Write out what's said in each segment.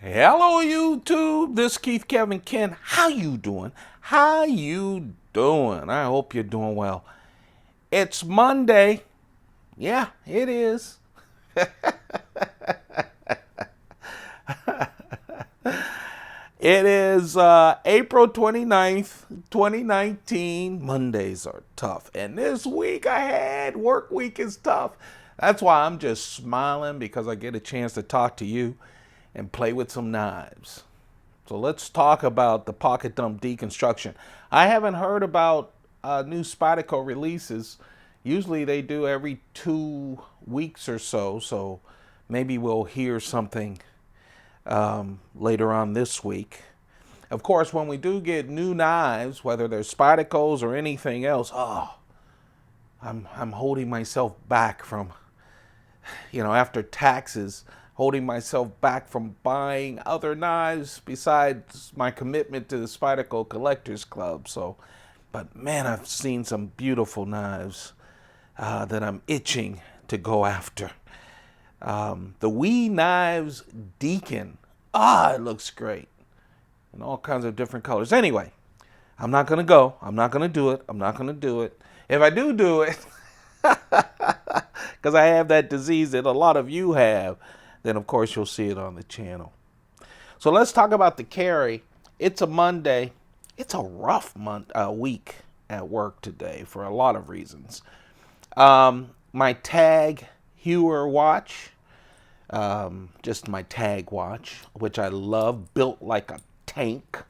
Hello YouTube, this Keith Kevin Ken. How you doing? How you doing? I hope you're doing well. It's Monday. Yeah, it is. It is April 29th, 2019. Mondays are tough. And this week ahead, work week is tough. That's why I'm just smiling because I get a chance to talk to you and play with some knives. So let's talk about the pocket dump deconstruction. I haven't heard about new Spyderco releases. Usually they do every 2 weeks or so. So maybe we'll hear something later on this week. Of course, when we do get new knives, whether they're Spydercos or anything else, I'm holding myself back from, after taxes, holding myself back from buying other knives besides my commitment to the Spyderco Collectors Club. So, but man, I've seen some beautiful knives that I'm itching to go after. The Wee Knives Deacon. It looks great. In all kinds of different colors. Anyway, I'm not going to go. I'm not going to do it. I'm not going to do it. If I do it, because I have that disease that a lot of you have, then of course you'll see it on the channel. So let's talk about the carry. It's a Monday. It's a rough week at work today for a lot of reasons. My Tag Heuer watch, just my Tag watch, which I love, built like a tank.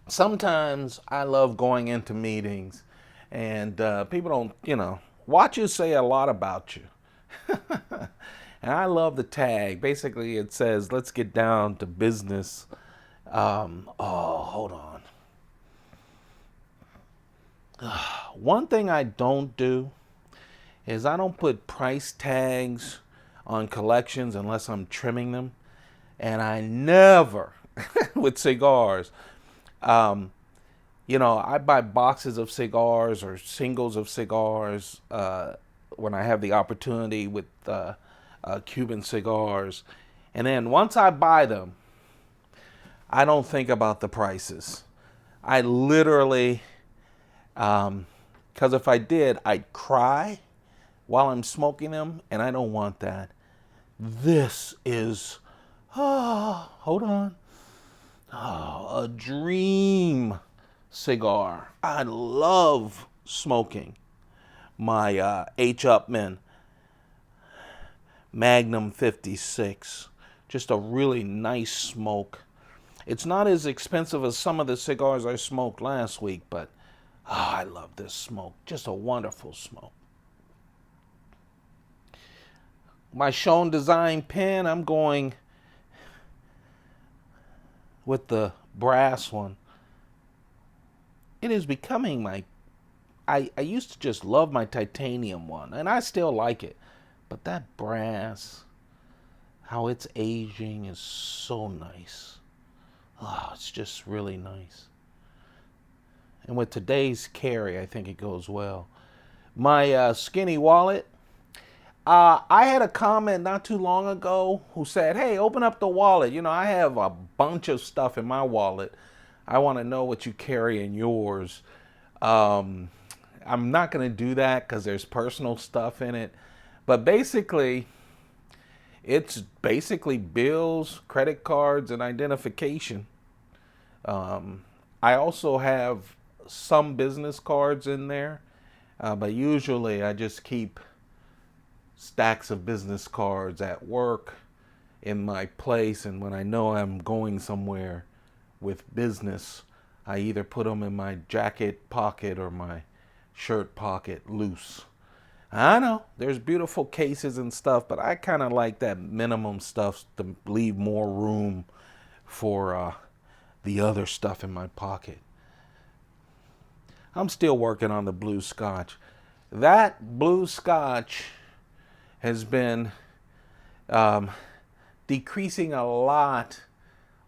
Sometimes I love going into meetings and people don't, watches say a lot about you. And I love the tag. Basically, it says, let's get down to business. Hold on. One thing I don't do is I don't put price tags on collections unless I'm trimming them. And I never, with cigars, I buy boxes of cigars or singles of cigars when I have the opportunity with Cuban cigars. And then once I buy them, I don't think about the prices. I literally, because if I did, I'd cry while I'm smoking them, and I don't want that. This is, hold on. A dream cigar. I love smoking my H. Upmann Magnum 56. Just a really nice smoke. It's not as expensive as some of the cigars I smoked last week, but I love this smoke. Just a wonderful smoke. My Schoen Design pen, I'm going with the brass one. It is becoming I used to just love my titanium one, and I still like it. But that brass, how it's aging is so nice. It's just really nice. And with today's carry, I think it goes well. My skinny wallet, I had a comment not too long ago who said, hey, open up the wallet. I have a bunch of stuff in my wallet. I want to know what you carry in yours. I'm not going to do that because there's personal stuff in it. But basically, it's basically bills, credit cards, and identification. I also have some business cards in there. But usually I just keep stacks of business cards at work in my place, and when I know I'm going somewhere with business, I either put them in my jacket pocket or my shirt pocket loose. I know there's beautiful cases and stuff, but I kind of like that minimum stuff to leave more room for the other stuff in my pocket. I'm still working on the blue scotch. That blue scotch has been decreasing a lot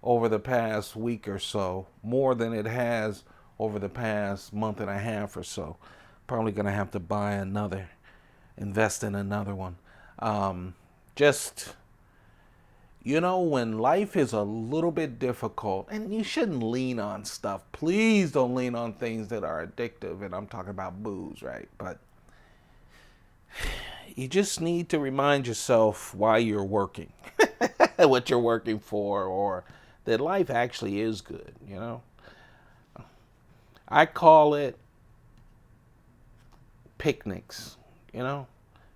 over the past week or so, more than it has over the past month and a half or so. Probably going to have to buy another, invest in another one. Just, You know, when life is a little bit difficult, and you shouldn't lean on stuff. Please don't lean on things that are addictive, and I'm talking about booze, right? But you just need to remind yourself why you're working, what you're working for, or that life actually is good, you know? I call it picnics, you know?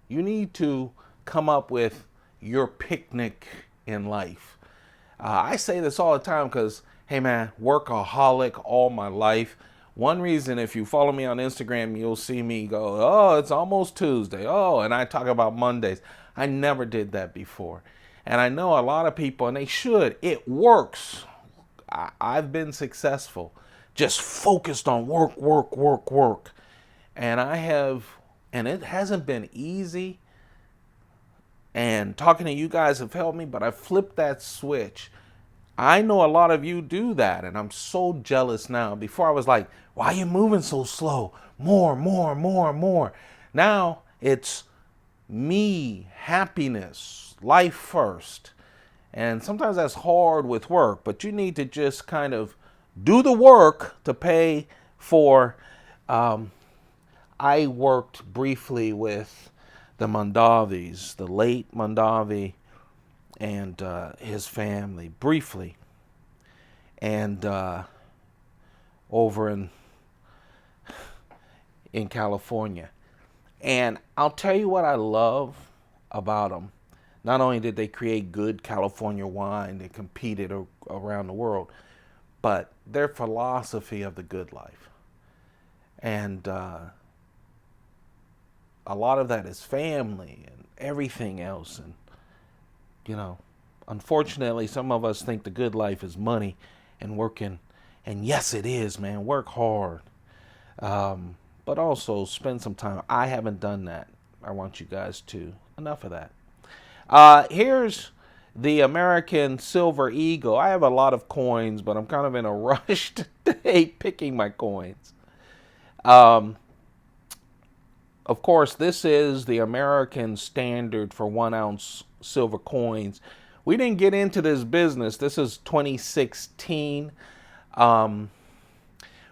You need to come up with your picnic in life. I say this all the time because, hey man, workaholic all my life. One reason, if you follow me on Instagram, you'll see me go, oh, it's almost Tuesday. Oh, and I talk about Mondays. I never did that before. And I know a lot of people, and they should. It works. I've been successful. Just focused on work, work, work, work. And I have, and it hasn't been easy. And talking to you guys have helped me, but I flipped that switch. I know a lot of you do that, and I'm so jealous now. Before I was like, why are you moving so slow? More, more, more, more. Now it's me, happiness, life first. And sometimes that's hard with work, but you need to just kind of do the work to pay for. I worked briefly with the Mondavis, the late Mondavi, and his family, briefly, and over in California. And I'll tell you what I love about them. Not only did they create good California wine that competed around the world, but their philosophy of the good life. And a lot of that is family and everything else. And, you know, unfortunately, some of us think the good life is money and working. And yes, it is, man. Work hard. But also spend some time. I haven't done that. I want you guys to. Enough of that. Here's the American Silver Eagle. I have a lot of coins, but I'm kind of in a rush today picking my coins. Of course, this is the American standard for 1 ounce silver coins. We didn't get into this business. This is 2016.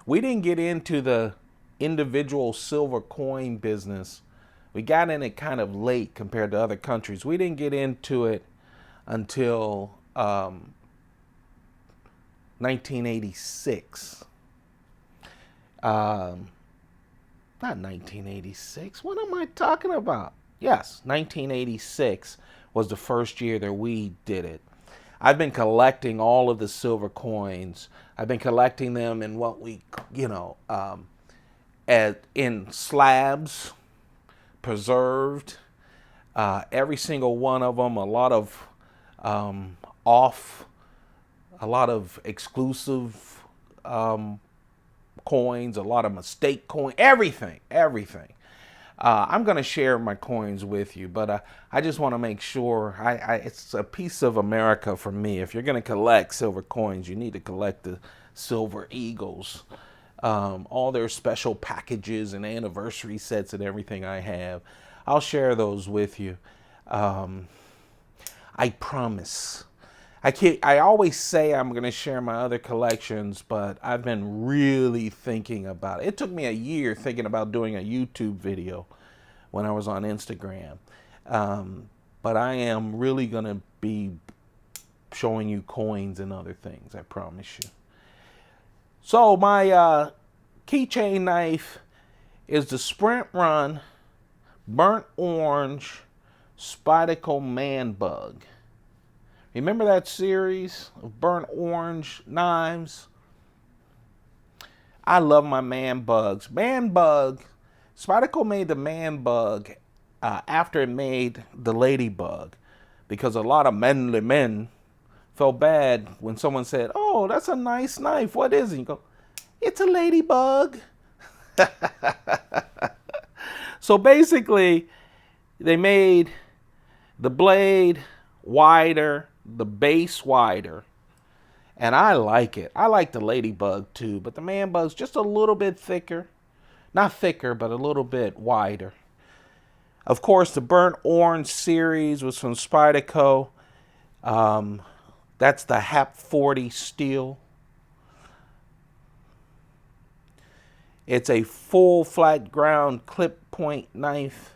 We didn't get into the individual silver coin business. We got in it kind of late compared to other countries. We didn't get into it until 1986. Not 1986. What am I talking about? Yes, 1986 was the first year that we did it. I've been collecting all of the silver coins. I've been collecting them in what we, in slabs, preserved. Every single one of them. A lot of a lot of exclusive coins, a lot of mistake coin, everything. I'm going to share my coins with you, but I just want to make sure it's a piece of America for me. If you're going to collect silver coins, you need to collect the Silver Eagles. All their special packages and anniversary sets and everything I have. I'll share those with you. I promise. I always say I'm going to share my other collections, but I've been really thinking about it. It took me a year thinking about doing a YouTube video when I was on Instagram. But I am really going to be showing you coins and other things, I promise you. So my keychain knife is the Sprint Run Burnt Orange Spyderco Man Bug. Remember that series of burnt orange knives? I love my man bugs. Man bug, Spyderco made the man bug after it made the ladybug, because a lot of manly men felt bad when someone said, "Oh, that's a nice knife. What is it?" You go, "It's a ladybug." So basically, they made the blade wider, the base wider, and I like it. I like the ladybug too, but the man bug's just a little bit thicker. Not thicker, but a little bit wider. Of course, the burnt orange series was from Spyderco. Um, that's the HAP 40 steel. It's a full flat ground clip point knife,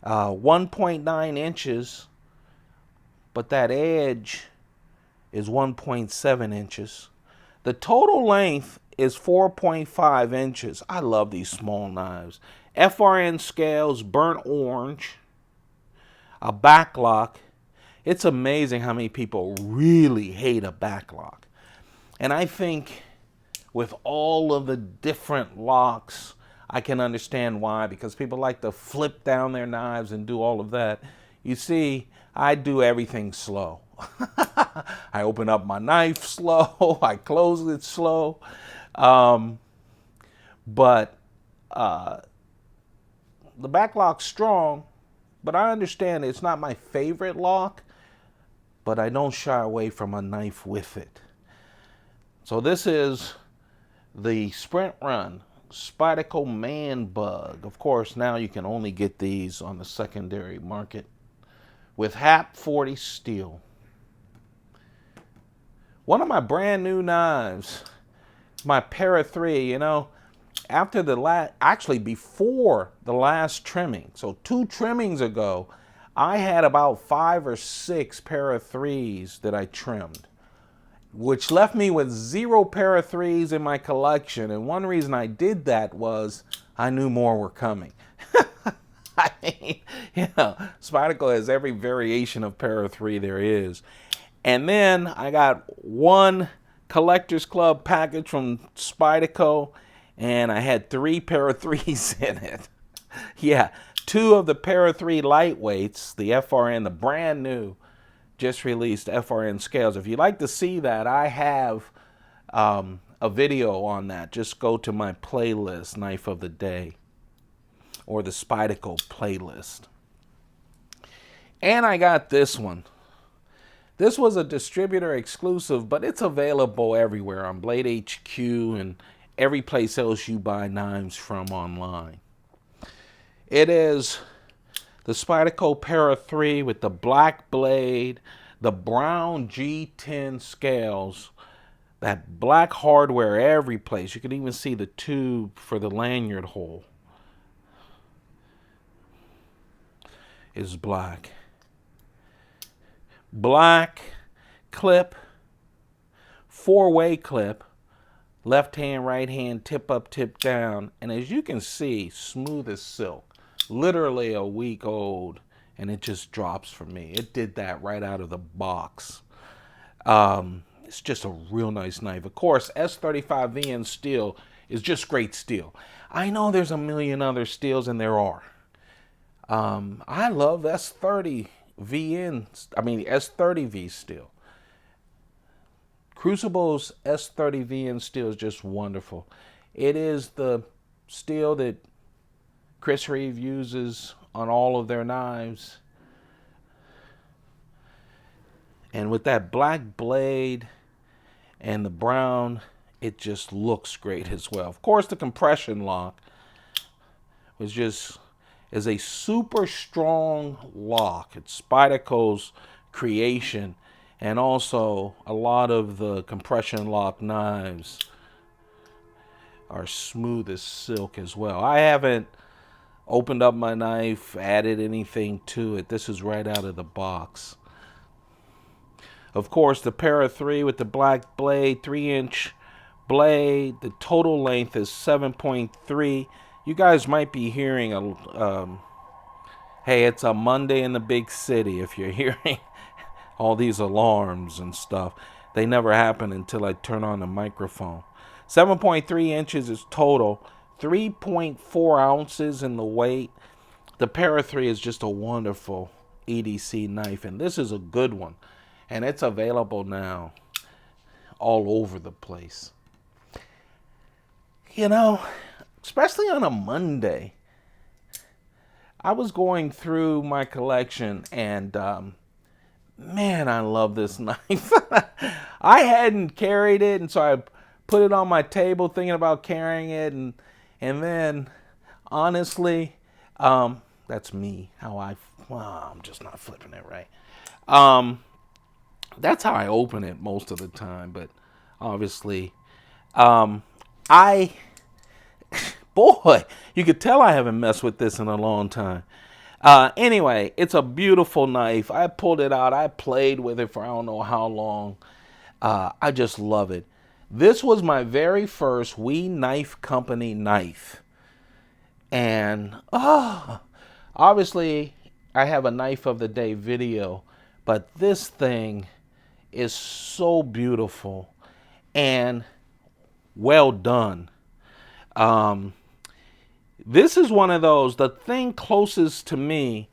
1.9 inches, but that edge is 1.7 inches. The total length is 4.5 inches. I love these small knives. FRN scales, burnt orange, a backlock. It's amazing how many people really hate a backlock. And I think with all of the different locks, I can understand why, because people like to flip down their knives and do all of that. You see, I do everything slow. I open up my knife slow, I close it slow. But the back lock's strong, but I understand it's not my favorite lock, but I don't shy away from a knife with it. So this is the Sprint Run Spyderco Man Bug. Of course, now you can only get these on the secondary market with HAP 40 steel. One of my brand new knives, my Para 3, after the actually before the last trimming, so 2 trimmings ago, I had about 5 or 6 Para 3s that I trimmed, which left me with 0 Para 3s in my collection. And one reason I did that was I knew more were coming. I mean, Spyderco has every variation of Para 3 there is. And then I got one Collectors Club package from Spyderco, and I had 3 Para 3s in it. Yeah, 2 of the Para 3 lightweights, the FRN, the brand new, just released FRN scales. If you'd like to see that, I have a video on that. Just go to my playlist, Knife of the Day, or the Spyderco playlist. And I got this one. This was a distributor exclusive, but it's available everywhere on Blade HQ and every place else you buy knives from online. It is the Spyderco Para 3 with the black blade, the brown G10 scales, that black hardware every place. You can even see the tube for the lanyard hole is black. Black clip, 4-way clip, left hand, right hand, tip up, tip down. And as you can see, smooth as silk. Literally a week old, and it just drops for me. It did that right out of the box. It's just a real nice knife. Of course, S35VN steel is just great steel. I know there's a million other steels, and there are. I love S30V steel. Crucible's S30VN steel is just wonderful. It is the steel that Chris Reeve uses on all of their knives. And with that black blade and the brown, it just looks great as well. Of course, the compression lock is a super strong lock. It's Spyderco's creation, and also a lot of the compression lock knives are smooth as silk as well. I haven't opened up my knife, added anything to it. This is right out of the box. Of course, the Para 3 with the black blade, 3-inch blade. The total length is 7.3. You guys might be hearing hey, it's a Monday in the big city if you're hearing all these alarms and stuff. They never happen until I turn on the microphone. 7.3 inches is total. 3.4 ounces in the weight. The Para 3 is just a wonderful EDC knife, and this is a good one. And it's available now all over the place. Especially on a Monday, I was going through my collection, and man, I love this knife. I hadn't carried it, and so I put it on my table thinking about carrying it, and then honestly, that's me. I'm just not flipping it right. That's how I open it most of the time. But obviously, um, I, boy, you could tell I haven't messed with this in a long time. Anyway, it's a beautiful knife. I pulled it out. I played with it for I don't know how long. I just love it. This was my very first We Knife Company knife. And obviously, I have a knife of the day video, but this thing is so beautiful and well done. Um, this is one of those, the thing closest to me,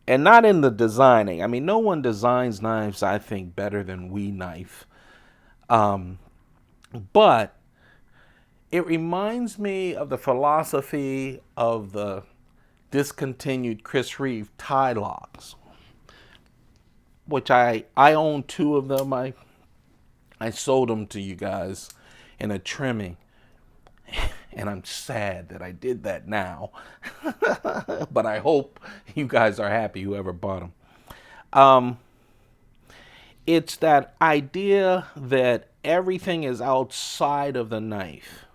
and not in the designing. I mean, no one designs knives, I think, better than We Knife. But it reminds me of the philosophy of the discontinued Chris Reeve tie locks, which I own two of them. I sold them to you guys in a trimming. And I'm sad that I did that now. But I hope you guys are happy, whoever bought them. It's that idea that everything is outside of the knife.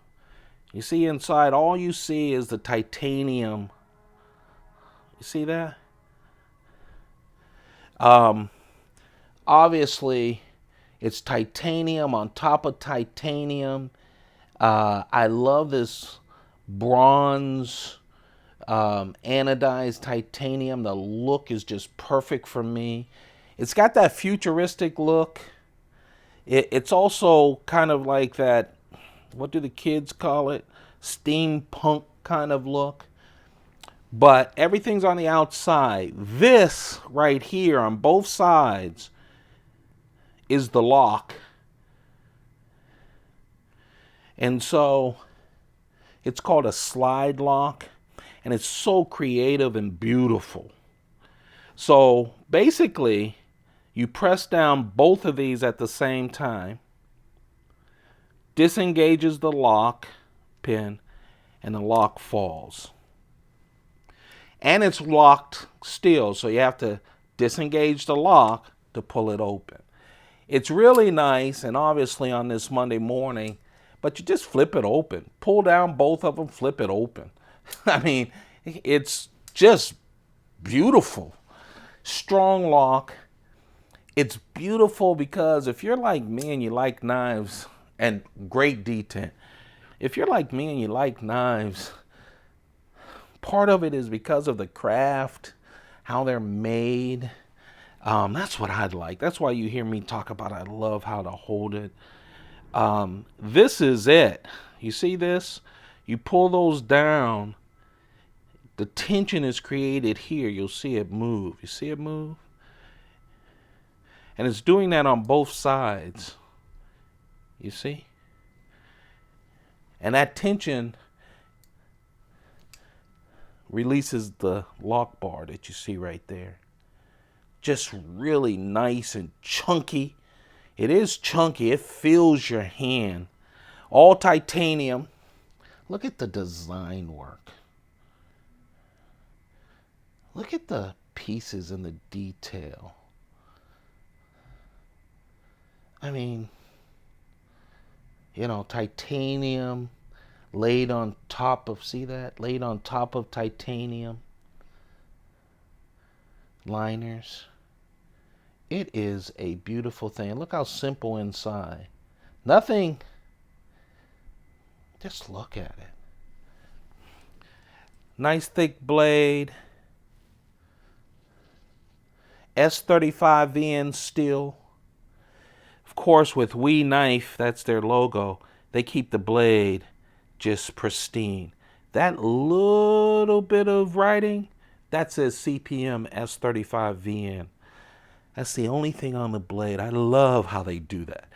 You see inside, all you see is the titanium. You see that? Obviously, it's titanium on top of titanium. I love this bronze anodized titanium. The look is just perfect for me. It's got that futuristic look. It's also kind of like that, what do the kids call it? Steampunk kind of look. But everything's on the outside. This right here on both sides is the lock. And so it's called a slide lock. And it's so creative and beautiful. So basically, you press down both of these at the same time, disengages the lock pin, and the lock falls. And it's locked still, so you have to disengage the lock to pull it open. It's really nice, and obviously on this Monday morning, but you just flip it open. Pull down both of them, flip it open. I mean, it's just beautiful. Strong lock. It's beautiful because if you're like me and you like knives and great detent, if you're like me and you like knives, part of it is because of the craft, how they're made. That's what I'd like. That's why you hear me talk about I love how to hold it. This is it. You see this? You pull those down. The tension is created here. You'll see it move. You see it move? And it's doing that on both sides. You see? And that tension releases the lock bar that you see right there. Just really nice and chunky. It is chunky. It fills your hand. All titanium. Look at the design work. Look at the pieces and the detail. I mean, you know, titanium laid on top of, see that? Laid on top of titanium. Liners. It is a beautiful thing. Look how simple inside. Nothing. Just look at it. Nice thick blade. S35VN steel. Of course, with We Knife, that's their logo, they keep the blade just pristine. That little bit of writing, that says CPM S35VN. That's the only thing on the blade. I love how they do that.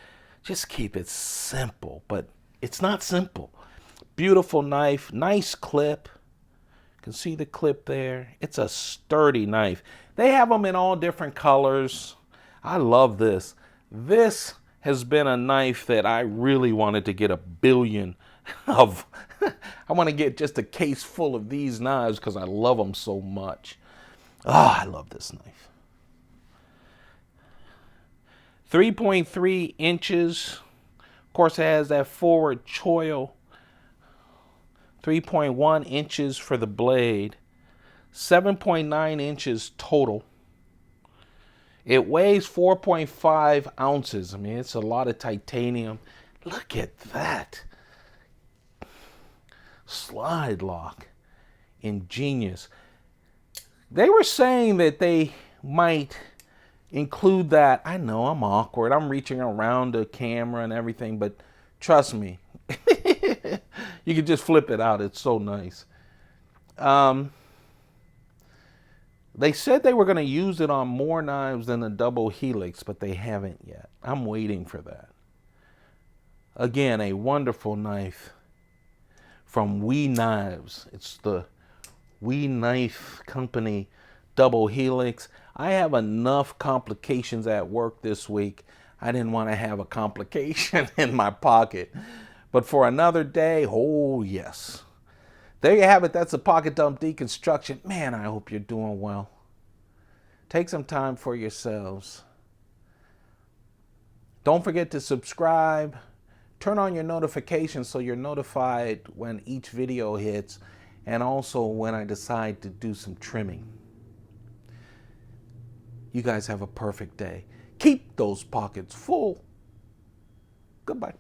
Just keep it simple, but it's not simple. Beautiful knife, nice clip. You can see the clip there. It's a sturdy knife. They have them in all different colors. I love this. This has been a knife that I really wanted to get a billion of. I want to get just a case full of these knives because I love them so much. Ah, I love this knife. 3.3 inches. Of course, it has that forward choil. 3.1 inches for the blade. 7.9 inches total. It weighs 4.5 ounces. I mean, it's a lot of titanium. Look at that. Slide lock. Ingenious. They were saying that they might include that. I know I'm awkward. I'm reaching around the camera and everything, but trust me. You can just flip it out. It's so nice. They said they were going to use it on more knives than the double Helix, but they haven't yet. I'm waiting for that. Again, a wonderful knife from We Knives. It's the We Knife Company double Helix. I have enough complications at work this week. I didn't want to have a complication in my pocket. But for another day, oh yes. There you have it. That's a pocket dump deconstruction. Man, I hope you're doing well. Take some time for yourselves. Don't forget to subscribe. Turn on your notifications so you're notified when each video hits, and also when I decide to do some trimming. You guys have a perfect day. Keep those pockets full. Goodbye.